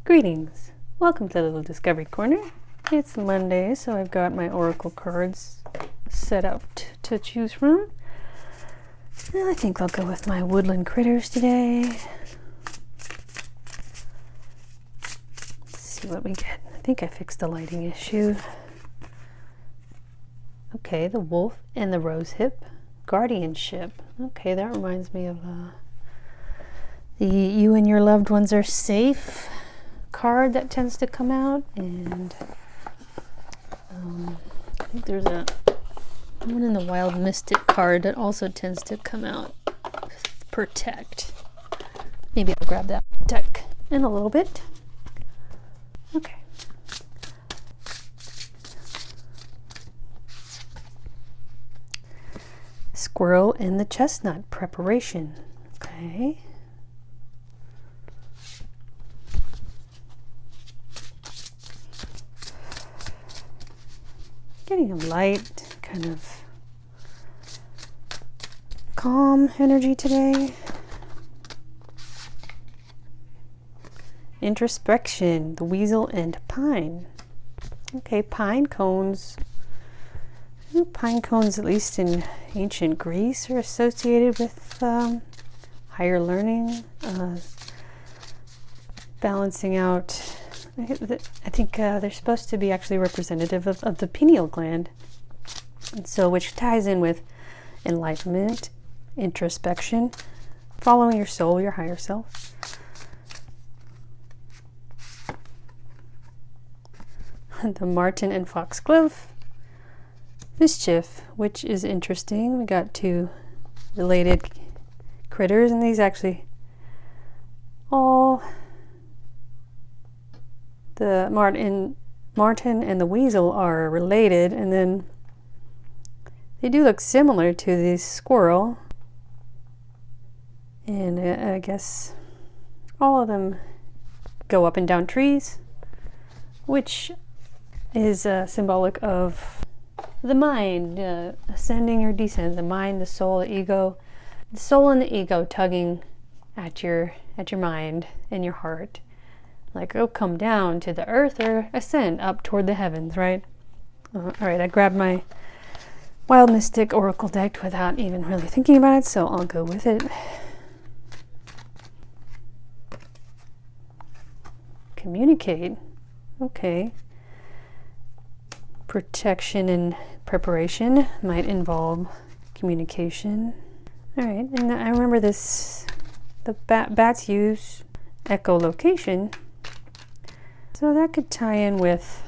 Greetings! Welcome to the Little Discovery Corner. It's Monday, so I've got my oracle cards set up to choose from. And I think I'll go with my woodland critters today. Let's see what we get. I think I fixed the lighting issue. Okay, the wolf and the rose hip. Guardianship. Okay, that reminds me of the you and your loved ones are safe card that tends to come out, and I think there's a one in the Wild Mystic card that also tends to come out. Protect. Maybe I'll grab that deck in a little bit. Okay. Squirrel and the chestnut. Preparation. Okay. Getting a light, kind of calm energy today. Introspection, the weasel and pine. Okay, pine cones. Pine cones, at least in ancient Greece, are associated with higher learning, balancing out. I think they're supposed to be actually representative of the pineal gland, and so which ties in with enlightenment, introspection, following your soul, your higher self. The marten and foxglove. Mischief, which is interesting. We got two related critters, and these actually all. The marten and the weasel are related, and then they do look similar to the squirrel. And I guess all of them go up and down trees, which is symbolic of the mind, ascending or descending. The mind, the soul, the ego. The soul and the ego tugging at your mind and your heart. Like, oh, come down to the earth or ascend up toward the heavens, right? All right, I grabbed my Wild Mystic Oracle deck without even really thinking about it, so I'll go with it. Communicate. Okay. Protection and preparation might involve communication. All right, and I remember this, the bats use echolocation. So that could tie in with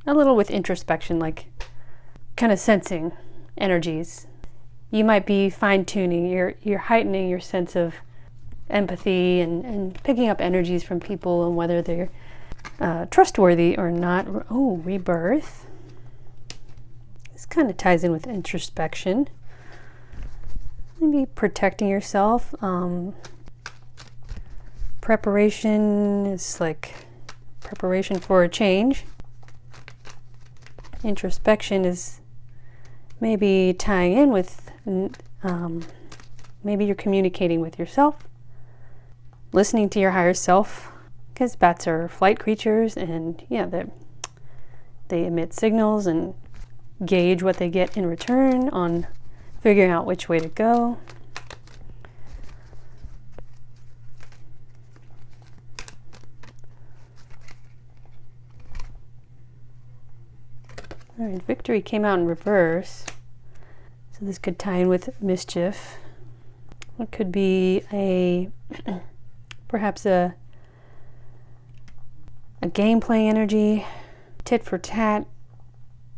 a little with introspection, like kind of sensing energies. You might be fine-tuning, you're heightening your sense of empathy and picking up energies from people and whether they're trustworthy or not. Oh, rebirth. This kind of ties in with introspection. Maybe protecting yourself. Preparation is like preparation for a change. Introspection is maybe tying in with, maybe you're communicating with yourself, listening to your higher self, because bats are flight creatures, and yeah, they emit signals and gauge what they get in return on figuring out which way to go. All right, victory came out in reverse, so this could tie in with mischief. It could be perhaps a gameplay energy, tit for tat,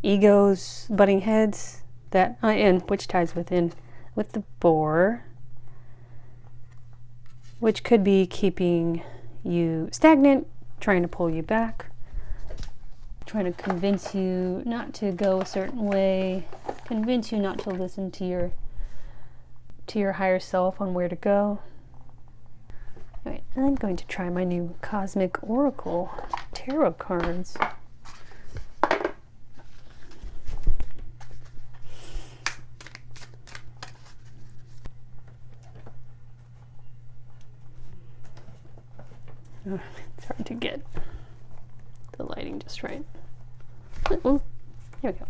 egos butting heads. That and which ties with the boar, which could be keeping you stagnant, trying to pull you back. Trying to convince you not to go a certain way, convince you not to listen to your higher self on where to go. All right, I'm going to try my new Cosmic Oracle tarot cards. It's hard to get the lighting just right. Oh, here we go.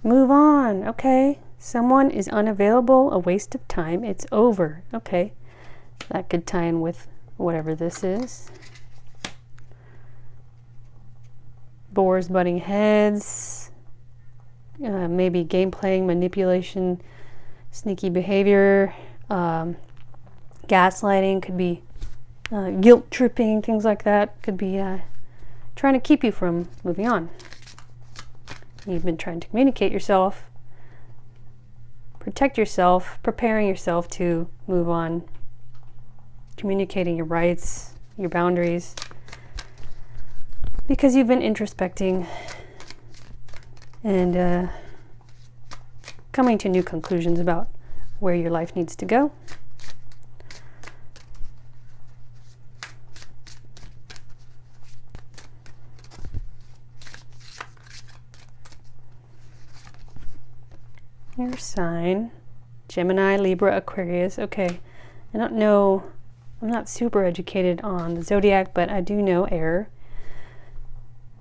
Move on. Okay. Someone is unavailable, a waste of time. It's over. Okay. That could tie in with whatever this is. Boars butting heads. Maybe game playing, manipulation, sneaky behavior. Gaslighting could be guilt tripping, things like that. Could be trying to keep you from moving on. You've been trying to communicate yourself, protect yourself, preparing yourself to move on, communicating your rights, your boundaries, because you've been introspecting and coming to new conclusions about where your life needs to go. Your sign, Gemini, Libra, Aquarius. Okay, I don't know, I'm not super educated on the zodiac, but I do know air.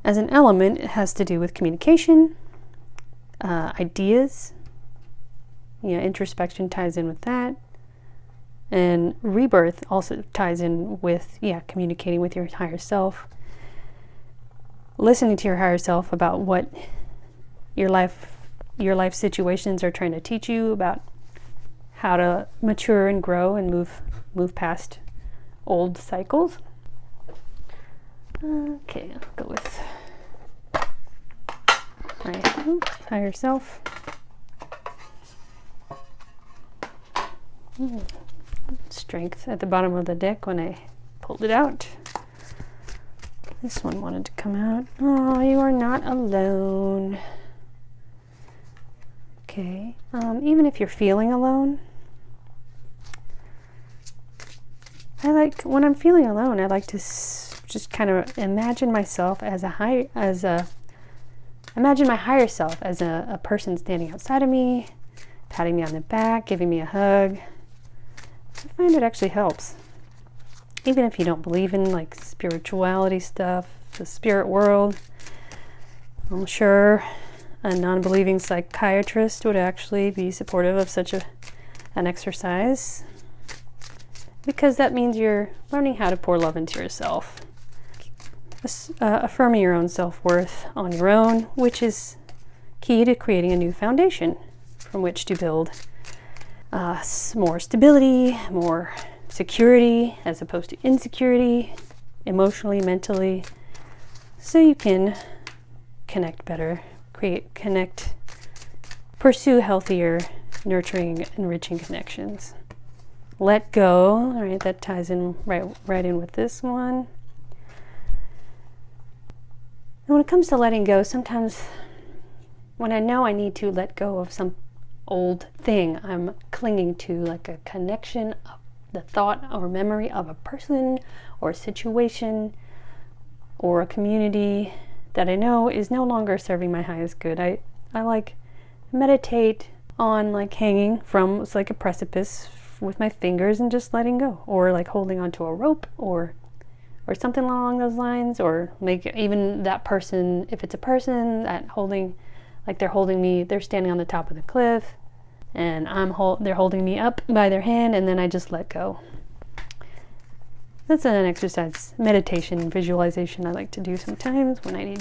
As an element, it has to do with communication, ideas. Introspection ties in with that. And rebirth also ties in with, communicating with your higher self. Listening to your higher self about what your life situations are trying to teach you about how to mature and grow and move past old cycles. Okay, I'll go with my higher self. Strength at the bottom of the deck when I pulled it out. This one wanted to come out. Oh, you are not alone. Okay, even if you're feeling alone, when I'm feeling alone, I like to just kind of imagine myself imagine my higher self as a person standing outside of me, patting me on the back, giving me a hug. I find it actually helps. Even if you don't believe in like spirituality stuff, the spirit world, I'm sure a non-believing psychiatrist would actually be supportive of such an exercise, because that means you're learning how to pour love into yourself, affirming your own self-worth on your own, which is key to creating a new foundation from which to build more stability, more security as opposed to insecurity, emotionally, mentally, so you can connect better, pursue healthier, nurturing, enriching connections. Let go. All right, that ties in right in with this one. And when it comes to letting go, sometimes when I know I need to let go of some old thing I'm clinging to, like a connection of the thought or memory of a person or a situation or a community that I know is no longer serving my highest good. I like meditate on like hanging from, it's like a precipice with my fingers and just letting go, or like holding onto a rope or something along those lines, or make even that person, if it's a person that they're holding me, they're standing on the top of the cliff and they're holding me up by their hand, and then I just let go. That's an exercise, meditation, visualization I like to do sometimes when I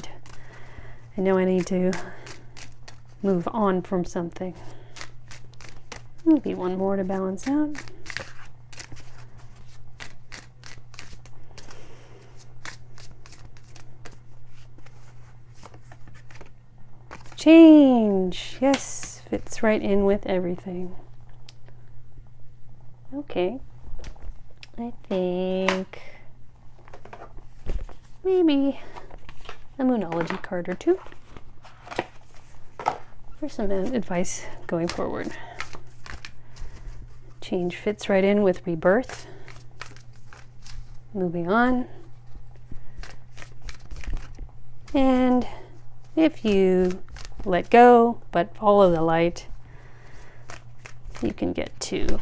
know I need to move on from something. Maybe one more to balance out. Change, yes, fits right in with everything. Okay, I think maybe a Moonology card or two for some advice going forward. Change fits right in with rebirth, moving on, and if you let go, but follow the light, you can get to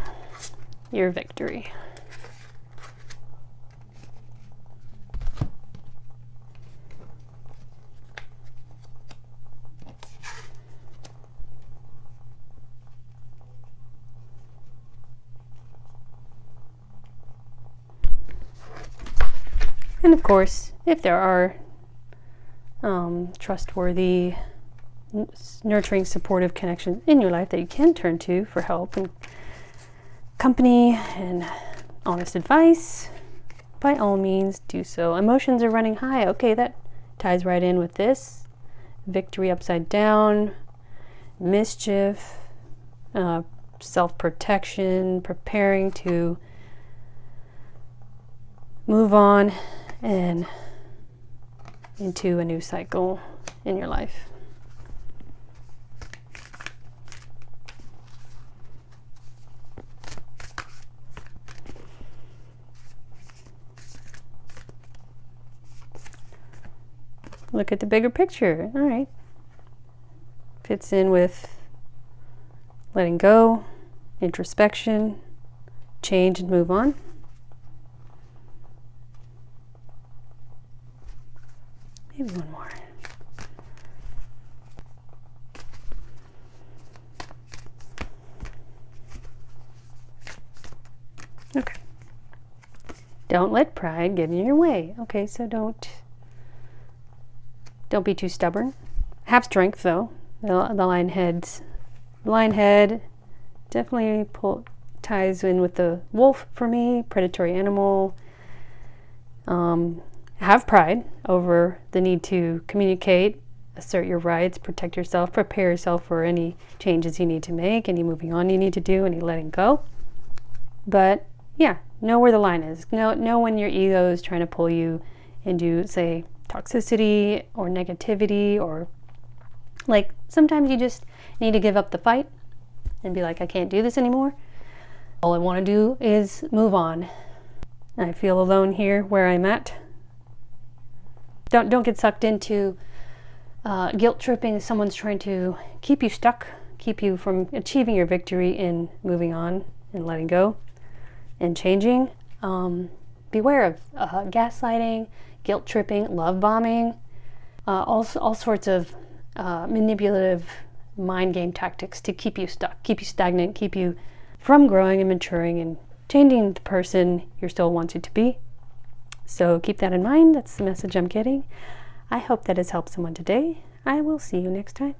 your victory. And of course, if there are trustworthy, nurturing, supportive connections in your life that you can turn to for help and company and honest advice, by all means do so. Emotions are running high. Okay, that ties right in with this. Victory upside down, mischief, self-protection, preparing to move on and into a new cycle in your life. Look at the bigger picture. All right. Fits in with letting go, introspection, change and move on. Maybe one more. Okay. Don't let pride get in your way. Okay, so don't be too stubborn. Have strength though. The lion head definitely ties in with the wolf for me, predatory animal. Have pride over the need to communicate, assert your rights, protect yourself, prepare yourself for any changes you need to make, any moving on you need to do, any letting go. But yeah, know where the line is. Know when your ego is trying to pull you into, say, toxicity or negativity, or like sometimes you just need to give up the fight and be like, I can't do this anymore. All I want to do is move on. I feel alone here where I'm at. Don't get sucked into guilt tripping. Someone's trying to keep you stuck, keep you from achieving your victory in moving on and letting go and changing. Beware of gaslighting, guilt tripping, love bombing, all sorts of manipulative mind game tactics to keep you stuck, keep you stagnant, keep you from growing and maturing and changing the person your soul wants you to be. So keep that in mind. That's the message I'm getting. I hope that has helped someone today. I will see you next time.